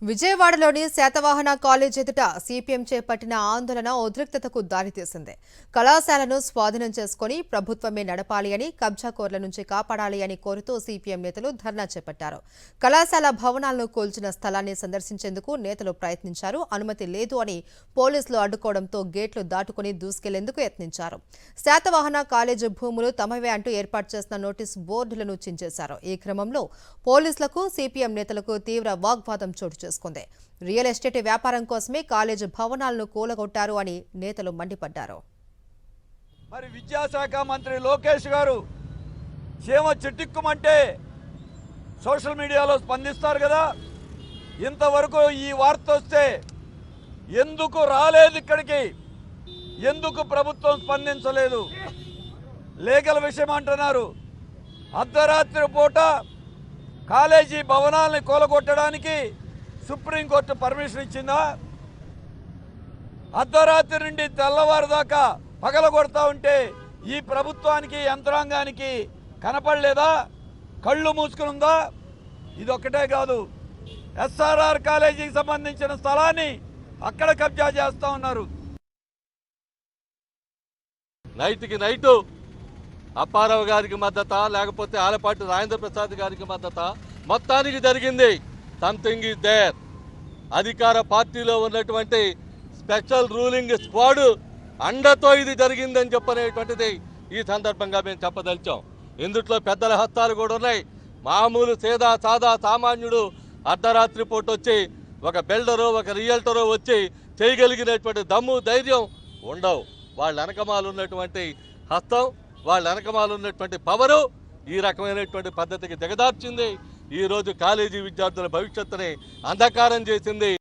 విజయవాడలోని శాతవాహన కాలేజ్ ఎదుట సిపిఎం చేపట్టిన ఆందోళన ఉద్రిక్తతకు దారితీసింది. కళాశాలను స్వాధీనం చేసుకుని ప్రభుత్వమే నడపాలి అని, కబ్జాకోర్ల నుంచి కాపాడాలి అని కోరుతూ సిపిఎం నేతలు ధర్నా చేపట్టారు. కళాశాల భవనాలను కూల్చిన స్థలాన్ని సందర్శించేందుకు నేతలు ప్రయత్నించారు. అనుమతి లేదు అని పోలీసులు అడ్డుకోవడంతో గేట్లు దాటుకుని దూసుకెళ్లేందుకు యత్నించారు. శాతవాహన కాలేజీ భూములు తమవే అంటూ ఏర్పాటు చేసిన నోటీసు బోర్డులను చించేశారు. ఈ క్రమంలో పోలీసులకు సిపిఎం నేతలకు తీవ్ర వాగ్వాదం చోటు చేసుకుంది. రియల్ ఎస్టేట్ వ్యాపారం కోసమే కాలేజీ భవనాలను కూలగొట్టారు అని నేతలు మండిపడ్డారు. మరి విద్యాశాఖ మంత్రి లోకేష్ గారు చీమ చిట్టిక్కుమంటే సోషల్ మీడియాలో స్పందిస్తారు కదా. ఇంతవరకు ఈ వార్త వస్తే ఎందుకు రాలేదు ఇక్కడికి, ఎందుకు ప్రభుత్వం స్పందించలేదు? లీగల్ విషయం అంటున్నారు. అర్ధరాత్రి పూట కాలేజీ భవనాలని కూలగొట్టడానికి సుప్రీంకోర్టు పర్మిషన్ ఇచ్చిందా? అర్ధరాత్రి నుండి తెల్లవారు దాకా పగలగొడతా ఉంటే ఈ ప్రభుత్వానికి, యంత్రాంగానికి కనపడలేదా? కళ్ళు మూసుకునుందా? ఇదొక్కటే కాదు, ఎస్ఆర్ఆర్ కాలేజీకి సంబంధించిన స్థలాన్ని అక్కడ కబ్జా చేస్తా ఉన్నారు. నైట్కి నైటు అప్పారావు గారికి మద్దత, లేకపోతే ఆలపాటి రాజేంద్ర ప్రసాద్ గారికి మద్దత, మొత్తానికి జరిగింది సంథింగ్ ఈజ్ దేర్. అధికార పార్టీలో ఉన్నటువంటి స్పెషల్ రూలింగ్ స్క్వాడ్ అండతో ఇది జరిగిందని చెప్పనేటువంటిది ఈ సందర్భంగా మేము చెప్పదలిచాం. ఇందుట్లో పెద్దల హస్తాలు కూడా ఉన్నాయి. మామూలు సాదా సామాన్యుడు అర్ధరాత్రి పూట వచ్చి ఒక బిల్డరు, ఒక రియల్టరు వచ్చి చేయగలిగినటువంటి దమ్ము, ధైర్యం ఉండవు. వాళ్ళ వెనకమాలు ఉన్నటువంటి హస్తం, వాళ్ళ వెనకమాలు ఉన్నటువంటి పవరు ఈ రకమైనటువంటి పద్ధతికి దిగదార్చింది. ఈరోజు కాలేజీ విద్యార్థుల భవిష్యత్తుని అంధకారం చేసింది.